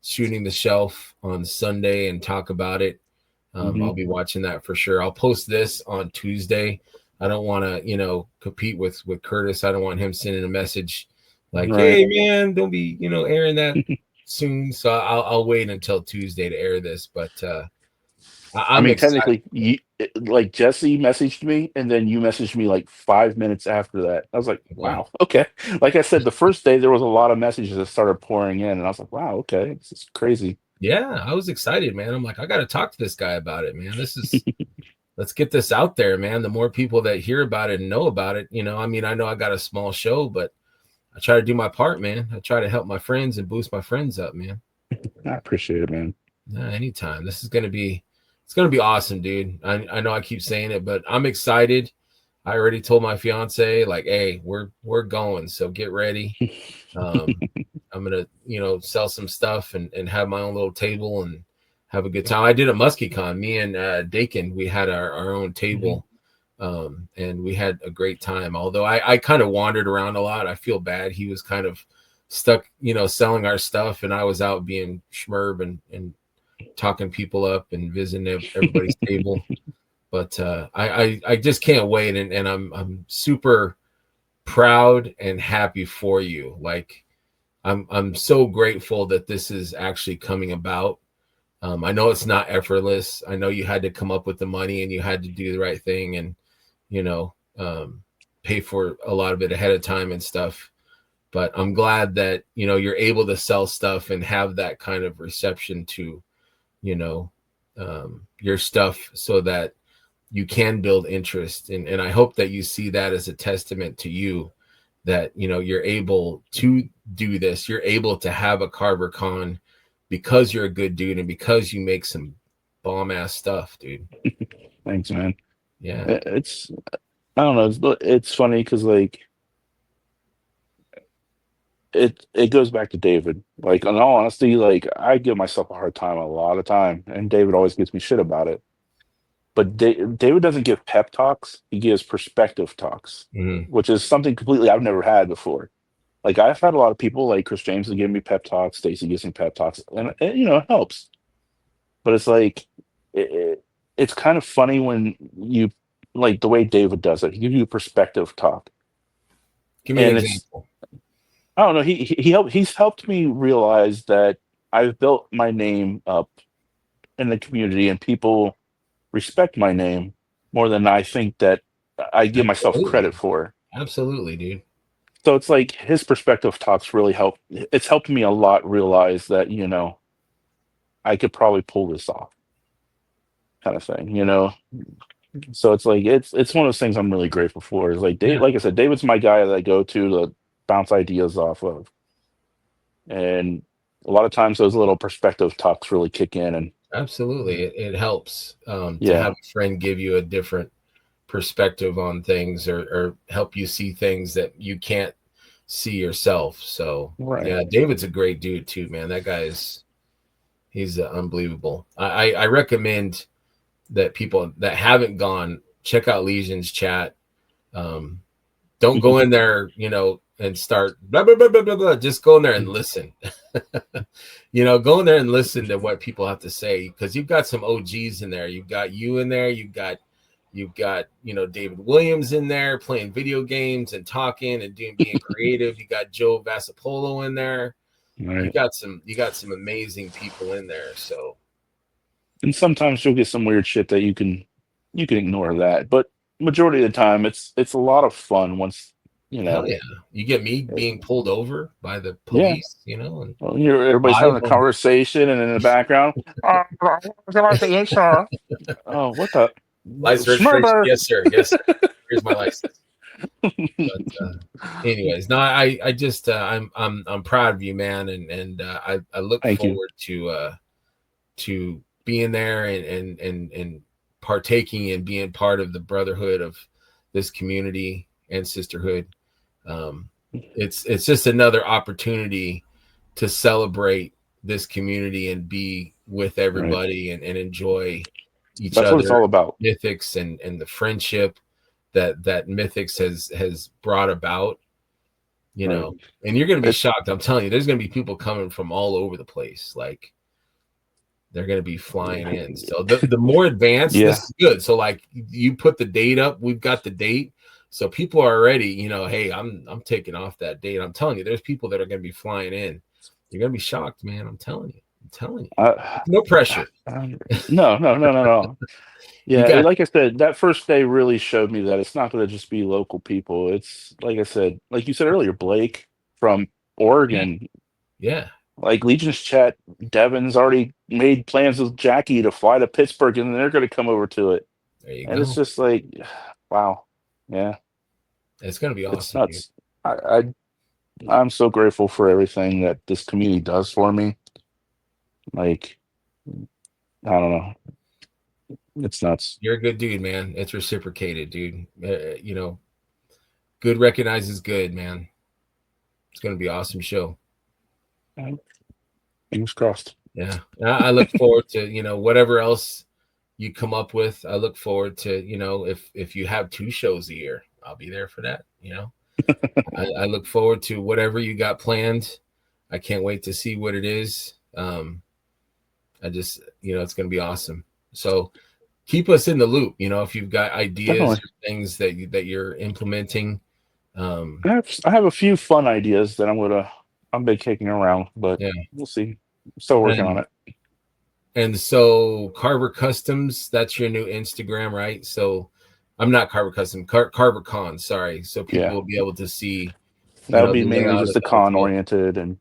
shooting the shelf on Sunday and talk about it. Mhm. I'll be watching that for sure. I'll post this on Tuesday. I don't want to, compete with Curtis. I don't want him sending a message like, Right. "Hey, man, don't be, airing that soon." So I'll wait until Tuesday to air this. But I I'm mean, excited. technically, like Jesse messaged me, and then you messaged me like 5 minutes after that. I was like, Okay. "Wow, okay." Like I said, the first day there was a lot of messages that started pouring in, and I was like, "Wow, okay, this is crazy." Yeah, I was excited, man. I'm like, I got to talk to this guy about it, man. Let's get this out there, man. The more people that hear about it and know about it, I mean, I know I got a small show, but I try to do my part, man. I try to help my friends and boost my friends up, man. I appreciate it, man. Anytime. It's gonna be awesome, dude. I know I keep saying it, but I'm excited. I already told my fiance, like, hey, we're going, so get ready. Um, I'm gonna, sell some stuff and have my own little table and have a good time. I did a MuskyCon. Me and Dakin, we had our own Mhm. table, and we had a great time. Although I kind of wandered around a lot. I feel bad. He was kind of stuck, selling our stuff, and I was out being schmerb and talking people up and visiting everybody's table. But I just can't wait, and I'm super proud and happy for you. Like I'm so grateful that this is actually coming about. I know it's not effortless. I know you had to come up with the money and you had to do the right thing and you know pay for a lot of it ahead of time and stuff. But I'm glad that you're able to sell stuff and have that kind of reception to you know your stuff so that you can build interest and I hope that you see that as a testament to you that you're able to do this. You're able to have a Karvar-Kon because you're a good dude and because you make some bomb ass stuff, dude. Thanks, man. Yeah. It's I don't know. It's funny because like it goes back to David. Like in all honesty, like I give myself a hard time a lot of time, and David always gives me shit about it. But David doesn't give pep talks; he gives perspective talks, Hmm. which is something completely I've never had before. Like I've had a lot of people like Chris James to give me pep talks, Stacy gives me pep talks, and it helps. But it's like it's kind of funny when you like the way David does it. He gives you a perspective talk, Give me an and it's example. I don't know. He's helped me realize that I've built my name up in the community, and people respect my name more than I think that I give myself credit Absolutely. for. Absolutely, dude. So it's like his perspective talks really help. It's helped me a lot realize that, I could probably pull this off, kind of thing. So it's like it's one of those things I'm really grateful for. Is like Yeah, Dave, like I said, David's my guy that I go to bounce ideas off of, and a lot of times those little perspective talks really kick in. And absolutely. It helps to yeah, have a friend give you a different perspective on things, or help you see things that you can't see yourself. So right, yeah, David's a great dude too, man. That guy is he's unbelievable. I recommend that people that haven't gone check out Legion's chat. Um, don't go in there, and start blah blah blah blah blah blah. Just go in there and listen. Go in there and listen to what people have to say, because you've got some OGs in there. You've got you in there. You've got David Williams in there playing video games and talking and being creative. You got Joe Vasapolo in there. You right. got some amazing people in there. So And sometimes you'll get some weird shit that you can ignore that, but majority of the time it's a lot of fun once you hell know. yeah, you get me it- being pulled over by the yeah. police, and Well, everybody's live having a on. conversation, and in the background, oh, oh, what the License registration. Schmerber? Yes, sir. Yes, sir. Here's my license. But anyways, no, I just I'm proud of you, man, and I look Thank you. forward to being there and partaking and being part of the brotherhood of this community and sisterhood. Um, it's just another opportunity to celebrate this community and be with Right. everybody and enjoy each That's what it's other, all about. Mythics, and the friendship that Mythics has brought about, Right. and you're going to be It's shocked. I'm telling you, there's going to be people coming from all over the place. Like, they're going to be flying in. So the more advanced, this yeah. is good. So like, you put the date up, we've got the date. So people are already, hey, I'm taking off that date. I'm telling you, there's people that are going to be flying in. You're going to be shocked, man. I'm telling you. I'm telling you. I, No pressure. no, no, no, no, no. You Yeah, got like I said, that first day really showed me that it's not going to just be local people. It's like I said, like you said earlier, Blake from yeah, Oregon, yeah. like Legion's chat, Devin's already made plans with Jackie to fly to Pittsburgh, and they're going to come over to it. There you And it's go. just like, wow, yeah, It's going to be it's awesome, dude. nuts. I'm so grateful for everything that this community does for me. Like, I don't know, it's nuts. You're a good dude, man. It's reciprocated, dude. Good recognizes good, man. It's going to be an awesome show. Fingers crossed. Yeah. I look forward to, whatever else you come up with. I look forward to, if you have 2 shows a year, I'll be there for that. I look forward to whatever you got planned. I can't wait to see what it is. I just, it's going to be awesome. So keep us in the loop, if you've got ideas Definitely. or things that you're implementing. I have a few fun ideas that I'm been kicking around, but Yeah. we'll see. Still working on And it. so Carver Customs, that's your new Instagram, right? So I'm not Carver Custom, Karvar-Kon, sorry. So people Yeah. will be able to see, That'll be the mainly layout just of the the con hotel. oriented, and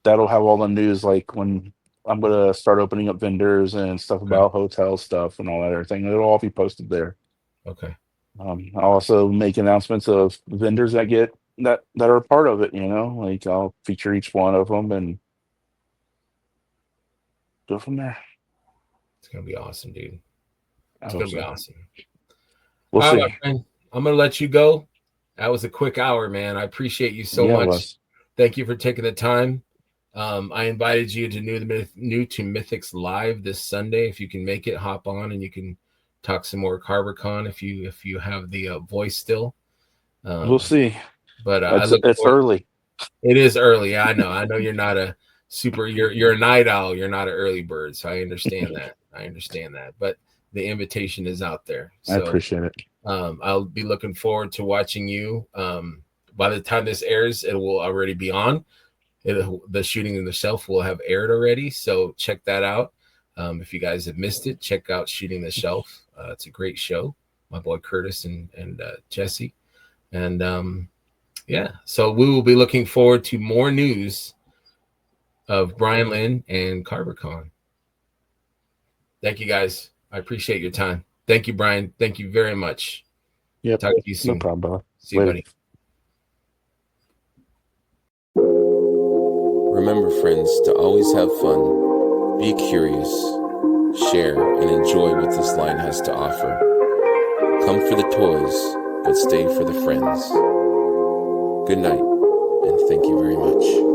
that'll have all the news like when I'm gonna start opening up vendors and stuff Okay. about hotel stuff and all that everything. It'll all be posted there. Okay. I'll also make announcements of vendors that are a part of it. Like I'll feature each one of them and go from there. It's gonna be awesome, dude. I It's hope gonna be so. awesome. We'll All right, my see. friend. I'm gonna let you go. That was a quick hour, man. I appreciate you so Yeah, it much. was. Thank you for taking the time. I invited you to new to Mythics Live this Sunday. If you can make it, hop on and you can talk some more Karvar-Kon if you have the voice still. We'll Um, see. but I It's look it's forward. early. It is early. I know. I know you're not a super. You're a night owl. You're not an early bird. So I understand that. I understand that. But the invitation is out there. I So appreciate it. I'll be looking forward to watching you. By the time this airs, it will already be on. The Shooting the Shelf will have aired already, so check that out. If you guys have missed it, check out Shooting the Shelf. It's a great show. My boy Curtis and Jesse. And yeah, so we will be looking forward to more news of Bryan, Lynn, and KARVARKON. Thank you, guys. I appreciate your time. Thank you, Bryan. Thank you very much. Yep. Talk to you soon. No problem, brother. See you, buddy. Remember, friends, to always have fun, be curious, share, and enjoy what this line has to offer. Come for the toys, but stay for the friends. Good night, and thank you very much.